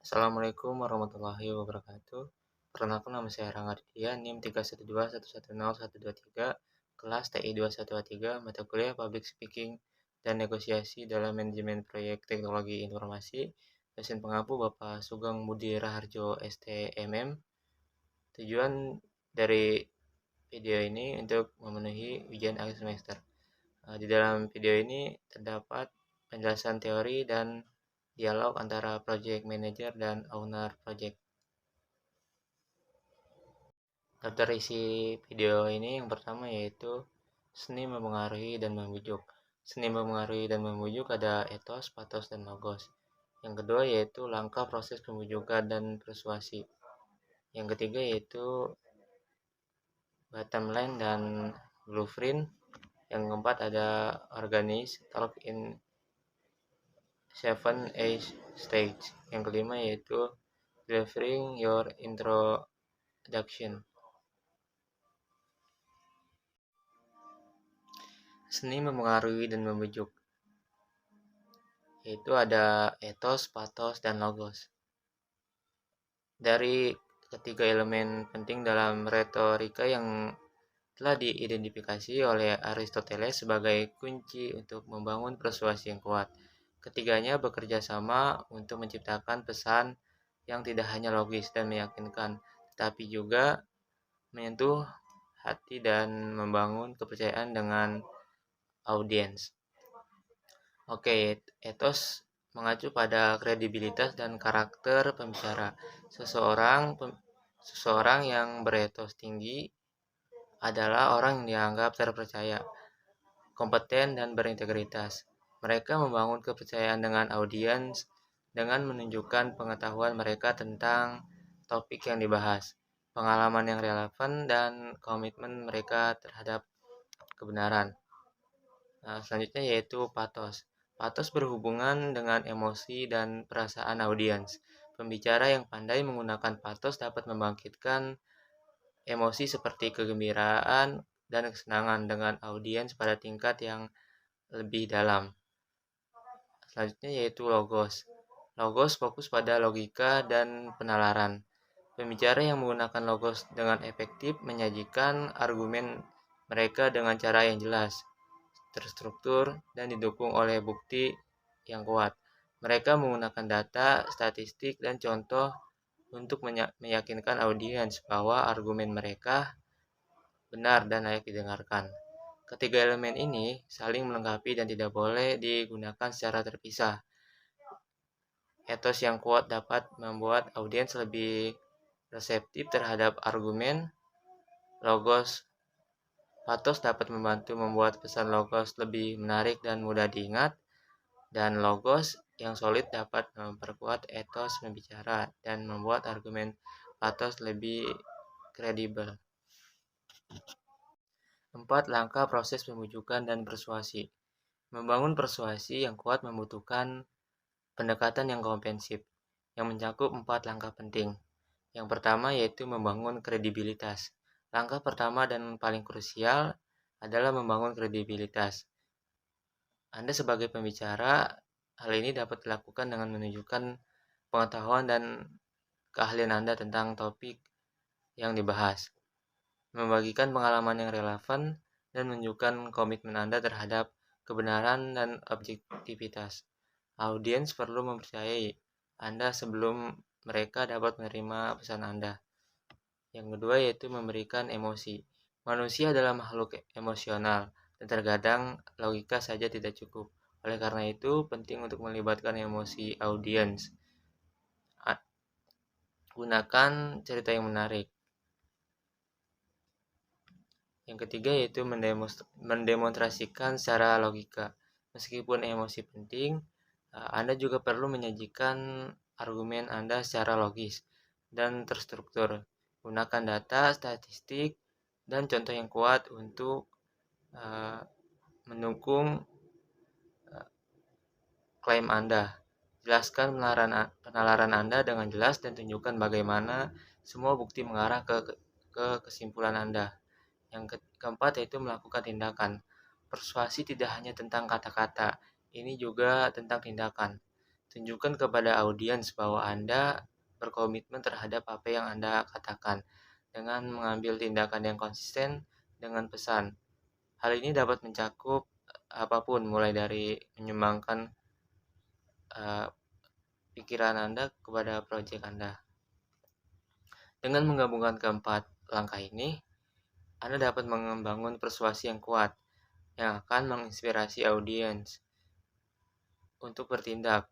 Assalamualaikum warahmatullahi wabarakatuh. Perkenalkan nama saya Rangga Aditya, NIM 312110123, kelas TI 2123, mata kuliah Public Speaking dan Negosiasi dalam Manajemen Proyek Teknologi Informasi, dosen pengampu Bapak Sugeng Budi Raharjo STMM. Tujuan dari video ini untuk memenuhi ujian akhir semester. Di dalam video ini terdapat penjelasan teori dan dialog antara project manager dan owner project. Daftar isi video ini yang pertama yaitu seni mempengaruhi dan membujuk. Seni mempengaruhi dan membujuk ada etos, patos, dan logos. Yang kedua yaitu langkah proses pembujukan dan persuasi. Yang ketiga yaitu bottom line dan blueprint. Yang keempat ada organize, talk in 7A stage. Yang kelima yaitu delivering your introduction. Seni mempengaruhi dan membujuk, yaitu ada etos, patos, dan logos. Dari ketiga elemen penting dalam retorika yang telah diidentifikasi oleh Aristoteles sebagai kunci untuk membangun persuasi yang kuat. Ketiganya bekerja sama untuk menciptakan pesan yang tidak hanya logis dan meyakinkan, tetapi juga menyentuh hati dan membangun kepercayaan dengan audiens. Oke, etos mengacu pada kredibilitas dan karakter pembicara. Seseorang yang beretos tinggi adalah orang yang dianggap terpercaya, kompeten, dan berintegritas. Mereka membangun kepercayaan dengan audiens dengan menunjukkan pengetahuan mereka tentang topik yang dibahas, pengalaman yang relevan, dan komitmen mereka terhadap kebenaran. Selanjutnya yaitu patos. Patos berhubungan dengan emosi dan perasaan audiens. Pembicara yang pandai menggunakan patos dapat membangkitkan emosi seperti kegembiraan dan kesenangan dengan audiens pada tingkat yang lebih dalam. Selanjutnya yaitu logos. Logos fokus pada logika dan penalaran. Pembicara yang menggunakan logos dengan efektif menyajikan argumen mereka dengan cara yang jelas, terstruktur, dan didukung oleh bukti yang kuat. Mereka menggunakan data, statistik, dan contoh untuk meyakinkan audiens bahwa argumen mereka benar dan layak didengarkan. Ketiga elemen ini saling melengkapi dan tidak boleh digunakan secara terpisah. Etos yang kuat dapat membuat audiens lebih reseptif terhadap argumen. Patos dapat membantu membuat pesan logos lebih menarik dan mudah diingat, dan logos yang solid dapat memperkuat etos pembicara dan membuat argumen patos lebih kredibel. 4. Langkah proses pembujukan dan persuasi. Membangun persuasi yang kuat membutuhkan pendekatan yang komprehensif, yang mencakup 4 langkah penting. Yang pertama yaitu membangun kredibilitas. Langkah pertama dan paling krusial adalah membangun kredibilitas. Anda sebagai pembicara, hal ini dapat dilakukan dengan menunjukkan pengetahuan dan keahlian Anda tentang topik yang dibahas, membagikan pengalaman yang relevan, dan menunjukkan komitmen Anda terhadap kebenaran dan objektivitas. Audiens perlu mempercayai Anda sebelum mereka dapat menerima pesan Anda. Yang kedua yaitu memberikan emosi. Manusia adalah makhluk emosional, dan terkadang logika saja tidak cukup. Oleh karena itu, penting untuk melibatkan emosi audiens. Gunakan cerita yang menarik. Yang ketiga yaitu mendemonstrasikan secara logika. Meskipun emosi penting, Anda juga perlu menyajikan argumen Anda secara logis dan terstruktur. Gunakan data, statistik, dan contoh yang kuat untuk mendukung klaim Anda. Jelaskan penalaran Anda dengan jelas dan tunjukkan bagaimana semua bukti mengarah ke kesimpulan Anda. Yang keempat yaitu melakukan tindakan. Persuasi tidak hanya tentang kata-kata, ini juga tentang tindakan. Tunjukkan kepada audiens bahwa Anda berkomitmen terhadap apa yang Anda katakan dengan mengambil tindakan yang konsisten dengan pesan. Hal ini dapat mencakup apapun, mulai dari menyumbangkan uh, pikiran Anda kepada proyek Anda. Dengan menggabungkan keempat langkah ini, Anda dapat membangun persuasi yang kuat yang akan menginspirasi audiens untuk bertindak.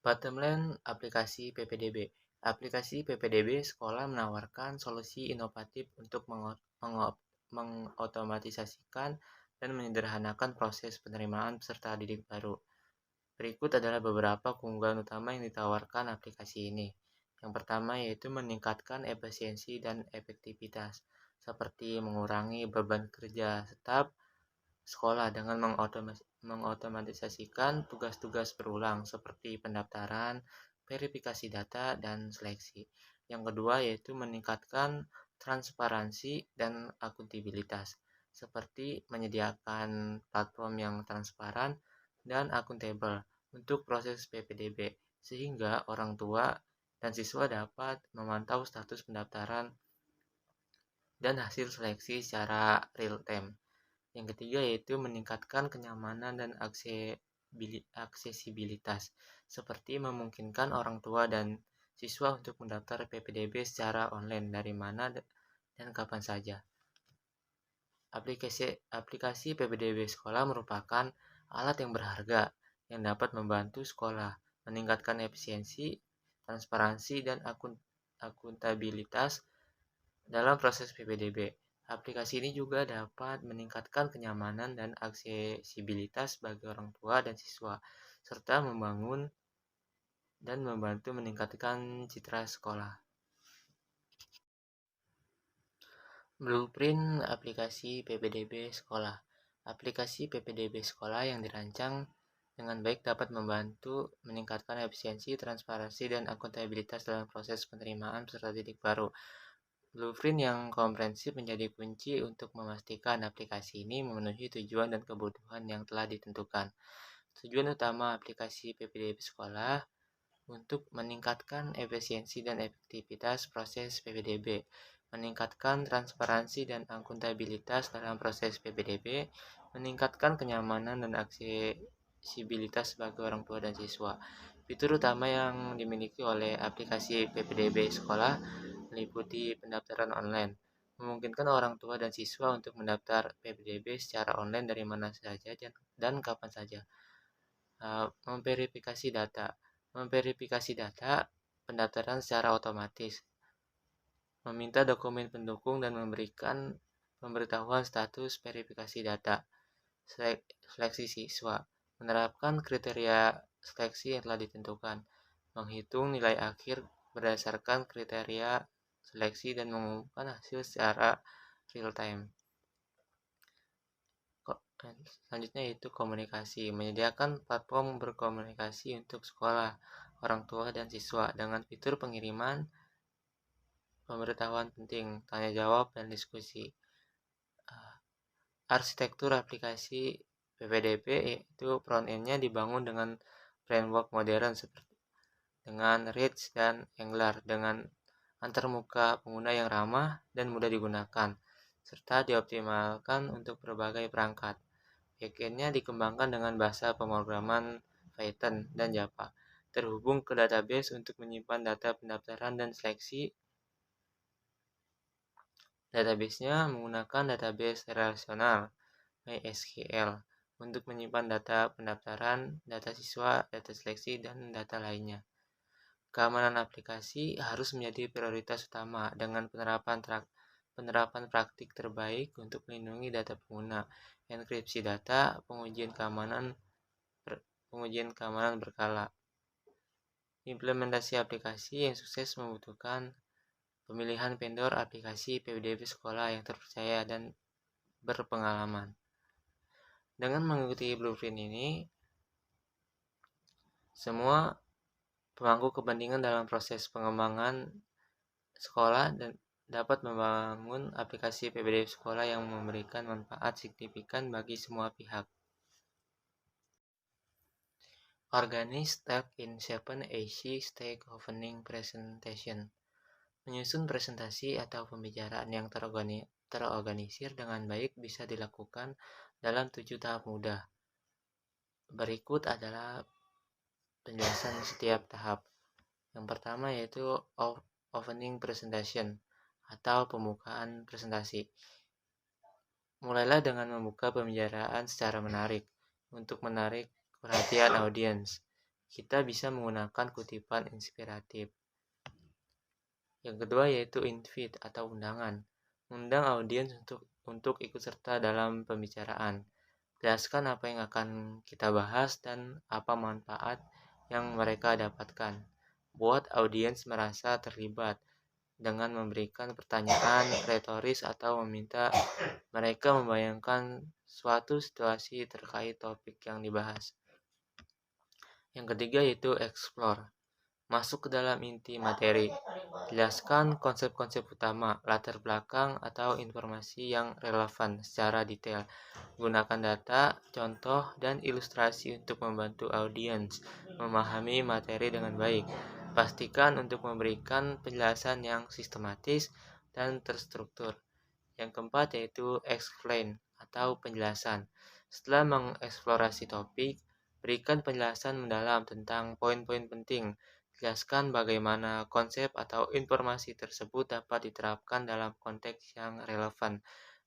Bottom line aplikasi PPDB. Aplikasi PPDB sekolah menawarkan solusi inovatif untuk mengotomatisasikan dan menyederhanakan proses penerimaan peserta didik baru. Berikut adalah beberapa keunggulan utama yang ditawarkan aplikasi ini. Yang pertama yaitu meningkatkan efisiensi dan efektivitas, seperti mengurangi beban kerja staf sekolah dengan mengotomatisasikan tugas-tugas berulang seperti pendaftaran, verifikasi data, dan seleksi. Yang kedua yaitu meningkatkan transparansi dan akuntabilitas, seperti menyediakan platform yang transparan dan akuntabel untuk proses PPDB, sehingga orang tua dan siswa dapat memantau status pendaftaran dan hasil seleksi secara real time. Yang ketiga yaitu meningkatkan kenyamanan dan aksesibilitas, seperti memungkinkan orang tua dan siswa untuk mendaftar PPDB secara online dari mana dan kapan saja. Aplikasi PPDB sekolah merupakan alat yang berharga yang dapat membantu sekolah meningkatkan efisiensi, transparansi, dan akuntabilitas dalam proses PPDB. Aplikasi ini juga dapat meningkatkan kenyamanan dan aksesibilitas bagi orang tua dan siswa, serta membangun dan membantu meningkatkan citra sekolah. Blueprint aplikasi PPDB sekolah. Aplikasi PPDB sekolah yang dirancang dengan baik dapat membantu meningkatkan efisiensi, transparansi, dan akuntabilitas dalam proses penerimaan peserta didik baru. Blueprint yang komprehensif menjadi kunci untuk memastikan aplikasi ini memenuhi tujuan dan kebutuhan yang telah ditentukan. Tujuan utama aplikasi PPDB sekolah untuk meningkatkan efisiensi dan efektivitas proses PPDB, meningkatkan transparansi dan akuntabilitas dalam proses PPDB, meningkatkan kenyamanan dan aksesibilitas bagi orang tua dan siswa. Fitur utama yang dimiliki oleh aplikasi PPDB sekolah meliputi pendaftaran online, memungkinkan orang tua dan siswa untuk mendaftar PPDB secara online dari mana saja dan kapan saja. Memverifikasi data pendaftaran secara otomatis, meminta dokumen pendukung dan memberikan pemberitahuan status verifikasi data. Seleksi siswa, menerapkan kriteria seleksi yang telah ditentukan, menghitung nilai akhir berdasarkan kriteria seleksi dan mengumumkan hasil secara real time. Selanjutnya yaitu komunikasi, menyediakan platform berkomunikasi untuk sekolah, orang tua, dan siswa dengan fitur pengiriman pemberitahuan penting, tanya jawab, dan diskusi. Arsitektur aplikasi PPDB yaitu front-end-nya dibangun dengan framework modern seperti dengan Rich dan Angular dengan antarmuka pengguna yang ramah dan mudah digunakan, serta dioptimalkan untuk berbagai perangkat. Backend-nya dikembangkan dengan bahasa pemrograman Python dan Java, terhubung ke database untuk menyimpan data pendaftaran dan seleksi. Database-nya menggunakan database relasional MySQL untuk menyimpan data pendaftaran, data siswa, data seleksi, dan data lainnya. Keamanan aplikasi harus menjadi prioritas utama dengan penerapan praktik terbaik untuk melindungi data pengguna, enkripsi data, pengujian keamanan berkala. Implementasi aplikasi yang sukses membutuhkan pemilihan vendor aplikasi PPDB sekolah yang terpercaya dan berpengalaman. Dengan mengikuti blueprint ini, semua pemangku kepentingan dalam proses pengembangan sekolah dan dapat membangun aplikasi PPDB sekolah yang memberikan manfaat signifikan bagi semua pihak. Organize step in 7AC Stake Opening Presentation. Menyusun presentasi atau pembicaraan yang terorganisir dengan baik bisa dilakukan dalam 7 tahap mudah. Berikut adalah penjelasan setiap tahap. Yang pertama yaitu opening presentation atau pembukaan presentasi. Mulailah dengan membuka pembicaraan secara menarik. Untuk menarik perhatian audiens, kita bisa menggunakan kutipan inspiratif. Yang kedua yaitu invite atau undangan. Undang audiens untuk ikut serta dalam pembicaraan. Jelaskan apa yang akan kita bahas dan apa manfaat yang mereka dapatkan. Buat audiens merasa terlibat dengan memberikan pertanyaan retoris atau meminta mereka membayangkan suatu situasi terkait topik yang dibahas. Yang ketiga yaitu explore. Masuk ke dalam inti materi. Jelaskan konsep-konsep utama, latar belakang, atau informasi yang relevan secara detail. Gunakan data, contoh, dan ilustrasi untuk membantu audiens memahami materi dengan baik. Pastikan untuk memberikan penjelasan yang sistematis dan terstruktur. Yang keempat yaitu explain atau penjelasan. Setelah mengeksplorasi topik, berikan penjelasan mendalam tentang poin-poin penting. Jelaskan bagaimana konsep atau informasi tersebut dapat diterapkan dalam konteks yang relevan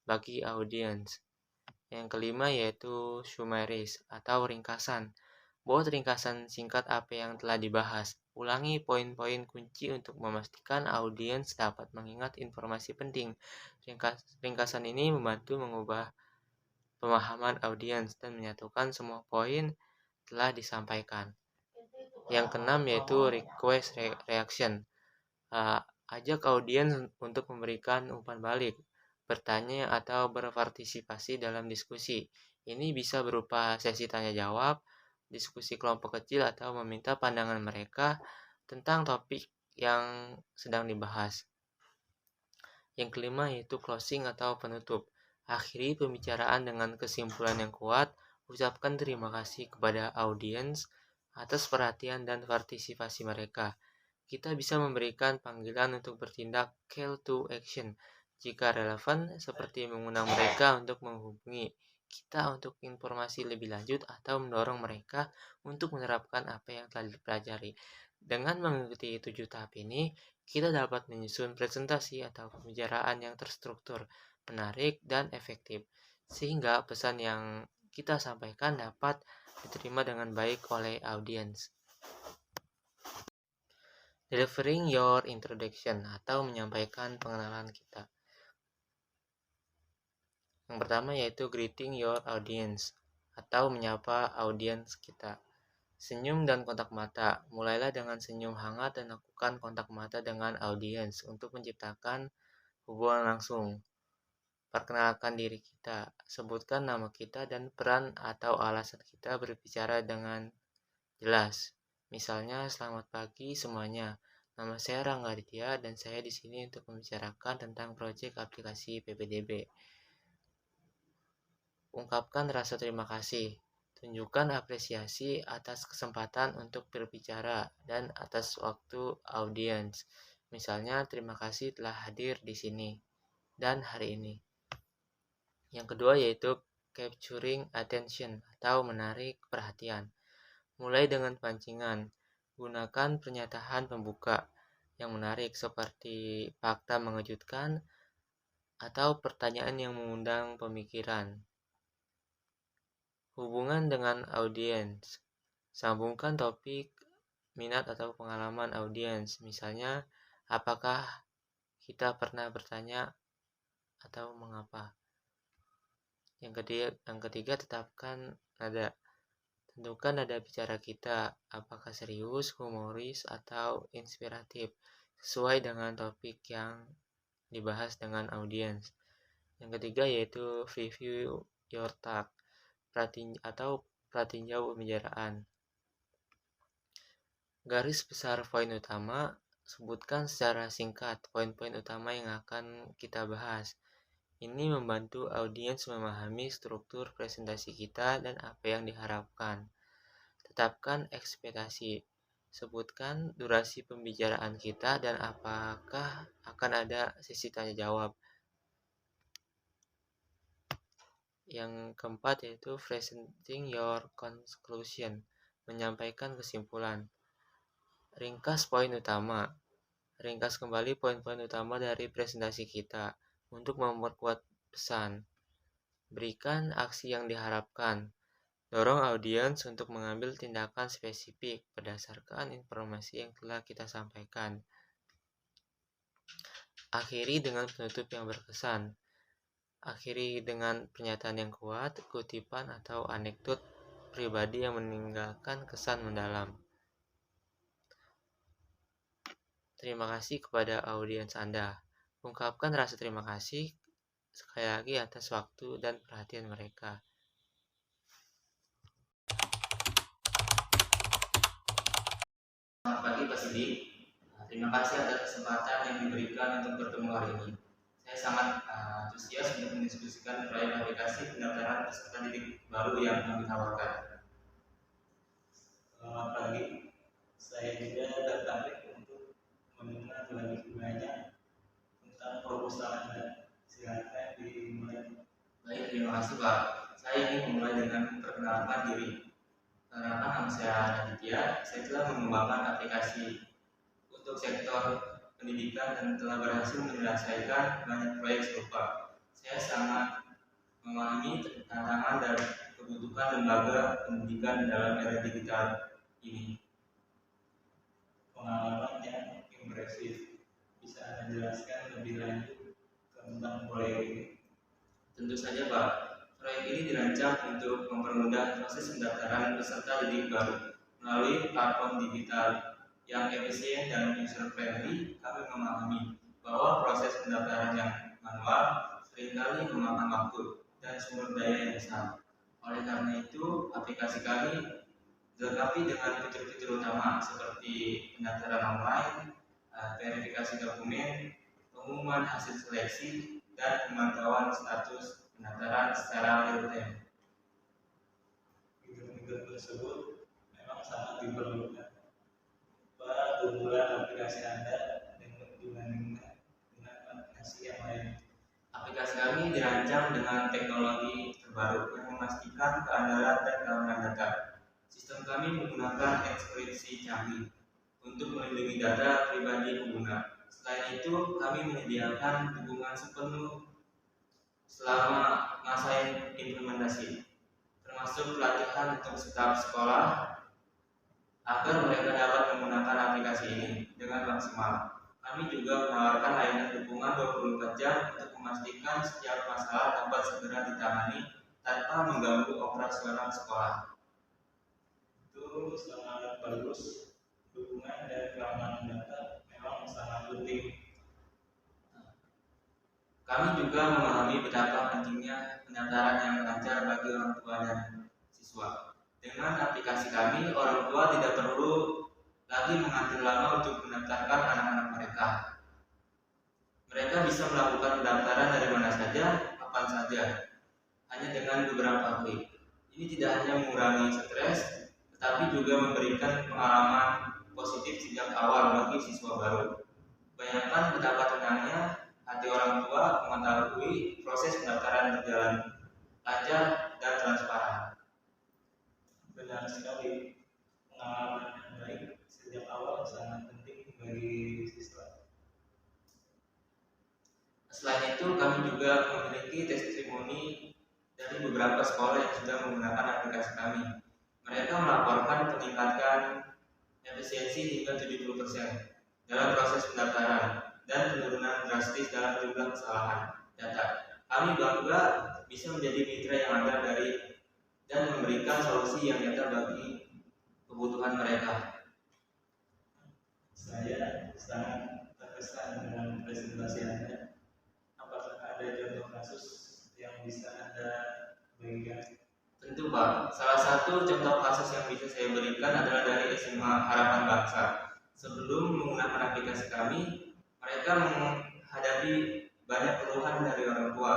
bagi audiens. Yang kelima yaitu summaries atau ringkasan. Buat ringkasan singkat apa yang telah dibahas. Ulangi poin-poin kunci untuk memastikan audiens dapat mengingat informasi penting. Ringkasan ini membantu mengubah pemahaman audiens dan menyatukan semua poin telah disampaikan. Yang keenam yaitu request reaction. Ajak audiens untuk memberikan umpan balik, bertanya atau berpartisipasi dalam diskusi. Ini bisa berupa sesi tanya jawab, diskusi kelompok kecil, atau meminta pandangan mereka tentang topik yang sedang dibahas. Yang kelima yaitu closing atau penutup. Akhiri pembicaraan dengan kesimpulan yang kuat. Ucapkan terima kasih kepada audiens atas perhatian dan partisipasi mereka. Kita bisa memberikan panggilan untuk bertindak call to action jika relevan, seperti mengundang mereka untuk menghubungi kita untuk informasi lebih lanjut atau mendorong mereka untuk menerapkan apa yang telah dipelajari. Dengan mengikuti 7 tahap ini, kita dapat menyusun presentasi atau pembicaraan yang terstruktur, menarik, dan efektif, sehingga pesan yang kita sampaikan dapat diterima dengan baik oleh audiens. Delivering your introduction atau menyampaikan pengenalan kita. Yang pertama yaitu greeting your audience atau menyapa audiens kita. Senyum dan kontak mata. Mulailah dengan senyum hangat dan lakukan kontak mata dengan audiens untuk menciptakan hubungan langsung. Perkenalkan diri kita. Sebutkan nama kita dan peran atau alasan kita berbicara dengan jelas. Misalnya, selamat pagi semuanya. Nama saya Rangga Aditya dan saya di sini untuk membicarakan tentang proyek aplikasi PPDB. Ungkapkan rasa terima kasih. Tunjukkan apresiasi atas kesempatan untuk berbicara dan atas waktu audiens. Misalnya, terima kasih telah hadir di sini dan hari ini. Yang kedua yaitu capturing attention atau menarik perhatian. Mulai dengan pancingan. Gunakan pernyataan pembuka yang menarik seperti fakta mengejutkan atau pertanyaan yang mengundang pemikiran. Hubungan dengan audiens. Sambungkan topik, minat atau pengalaman audiens. Misalnya, apakah kita pernah bertanya atau mengapa. Yang ketiga tetapkan nada. Tentukan nada bicara kita, apakah serius, humoris, atau inspiratif, sesuai dengan topik yang dibahas dengan audiens. Yang ketiga yaitu review your talk pratinjau pembicaraan. Garis besar poin utama, sebutkan secara singkat poin-poin utama yang akan kita bahas. Ini membantu audiens memahami struktur presentasi kita dan apa yang diharapkan. Tetapkan ekspektasi. Sebutkan durasi pembicaraan kita dan apakah akan ada sesi tanya jawab. Yang keempat yaitu presenting your conclusion, menyampaikan kesimpulan. Ringkas poin utama. Ringkas kembali poin-poin utama dari presentasi kita untuk memperkuat pesan. Berikan aksi yang diharapkan. Dorong audiens untuk mengambil tindakan spesifik berdasarkan informasi yang telah kita sampaikan. Akhiri dengan penutup yang berkesan. Akhiri dengan pernyataan yang kuat, kutipan atau anekdot pribadi yang meninggalkan kesan mendalam. Terima kasih kepada audiens Anda. Ungkapkan rasa terima kasih sekali lagi atas waktu dan perhatian mereka. Selamat pagi Pak Sidi. Terima kasih atas kesempatan yang diberikan untuk bertemu hari ini. Saya sangat antusias untuk mendiskusikan proyek aplikasi pendaftaran peserta didik baru yang kami tawarkan. Selamat pagi. Saya juga tertarik untuk mendengar lebih banyak tentang proposal Anda. Silakan dimulai. Baik, terima kasih Pak. Saya ingin memulai dengan memperkenalkan diri. Perkenalkan, nama saya Aditya. Saya telah mengembangkan aplikasi untuk sektor pendidikan dan telah berhasil menyelesaikan banyak proyek serupa. Saya sangat memahami tantangan dan kebutuhan lembaga pendidikan dalam era digital ini. Pengalaman yang impresif. Bisa Anda jelaskan lebih lanjut tentang proyek ini? Tentu saja Pak. Proyek ini dirancang untuk mempermudah proses pendaftaran peserta didik baru melalui platform digital yang efisien dan user friendly. Kami memahami bahwa proses pendaftaran yang manual seringkali memakan waktu dan sumber daya yang besar. Oleh karena itu, aplikasi kami dilengkapi dengan fitur-fitur utama seperti pendaftaran online, verifikasi dokumen, pengumuman hasil seleksi, dan pemantauan status pendaftaran secara real-time. Fitur-fitur tersebut memang sangat diperlukan. Apa keunggulan aplikasi Anda dibandingkan dengan aplikasi yang lain? Aplikasi kami dirancang dengan teknologi terbaru yang memastikan keandalan dan keamanan data. Sistem kami menggunakan enkripsi canggih untuk melindungi data pribadi pengguna. Selain itu, kami menyediakan dukungan sepenuh selama masa implementasi, termasuk pelatihan untuk staf sekolah agar mereka dapat menggunakan aplikasi ini dengan maksimal. Kami juga menawarkan layanan dukungan 24 jam untuk memastikan setiap masalah dapat segera ditangani tanpa mengganggu operasional sekolah. Itu sangat bagus. Dukungan dan keamanan data memang sangat penting. Kami juga memahami betapa pentingnya pendaftaran yang lancar bagi orang tua dan siswa. Dengan aplikasi kami, orang tua tidak perlu lagi mengantri lama untuk mendaftarkan anak-anak mereka. Mereka bisa melakukan pendaftaran dari mana saja, kapan saja, hanya dengan beberapa klik. Ini tidak hanya mengurangi stres, tetapi juga memberikan pengalaman positif sejak awal bagi siswa baru. Bayangkan betapa tenangnya hati orang tua mengetahui proses pendaftaran berjalan lancar dan transparan. Benar sekali. Pengalaman yang baik sejak awal sangat penting bagi siswa. Selain itu, kami juga memiliki testimoni dari beberapa sekolah yang sudah menggunakan aplikasi kami. Mereka melaporkan peningkatan efisiensi hingga 70% dalam proses pendaftaran dan penurunan drastis dalam jumlah kesalahan data. Kami bangga bisa menjadi mitra yang andal dari dan memberikan solusi yang nyata bagi kebutuhan mereka. Saya sangat terkesan dengan presentasi Anda. Apakah ada contoh kasus yang bisa Anda berikan? Tentu Pak, salah satu contoh kasus yang bisa saya berikan adalah dari SMA Harapan Bangsa. Sebelum menggunakan aplikasi kami, mereka menghadapi banyak keluhan dari orang tua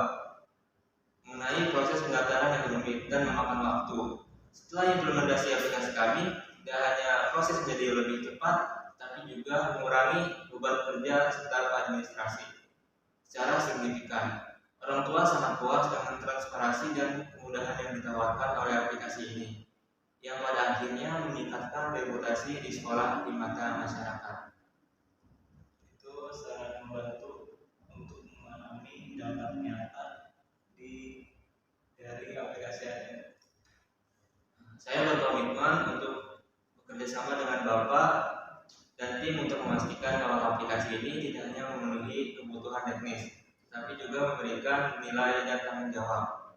mengenai proses pendaftaran yang rumit dan memakan waktu. Setelah implementasi aplikasi kami, tidak hanya proses menjadi lebih cepat, tapi juga mengurangi beban kerja serta administrasi secara signifikan. Orang tua sangat puas dengan transparansi dan kemudahan yang ditawarkan oleh aplikasi ini, yang pada akhirnya meningkatkan reputasi di sekolah di mata masyarakat. Itu sangat membantu untuk memahami dampak nyata dari aplikasi ini. Saya berkomitmen untuk bekerja sama dengan Bapak dan tim untuk memastikan bahwa aplikasi ini tidak hanya memenuhi kebutuhan teknis, tapi juga memberikan nilai dan tanggung jawab.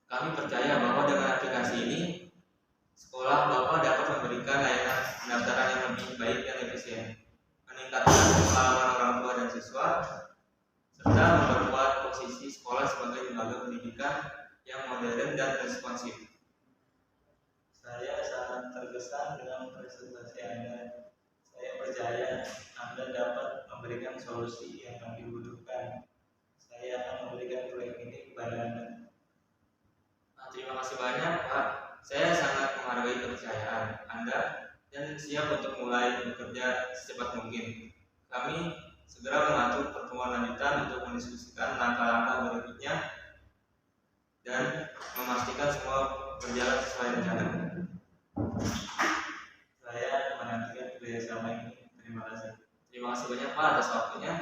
Kami percaya bahwa dengan aplikasi ini, sekolah Bapak dapat memberikan layanan pendaftaran yang lebih baik dan efisien, meningkatkan pengalaman orang tua dan siswa, serta memperkuat posisi sekolah sebagai lembaga pendidikan yang modern dan responsif. Saya sangat terkesan dengan presentasi Anda. Saya percaya Anda dapat memberikan solusi yang kami butuhkan. Saya akan memberikan proyek ini kepada Anda. Terima kasih banyak, Pak. Saya sangat menghargai kepercayaan Anda dan siap untuk mulai bekerja secepat mungkin. Kami segera mengatur pertemuan lanjutan untuk mendiskusikan langkah-langkah berikutnya dan memastikan semua berjalan sesuai rencana. Saya menantikan kerjasama ini. Terima kasih. Terima kasih banyak, Pak, atas waktunya.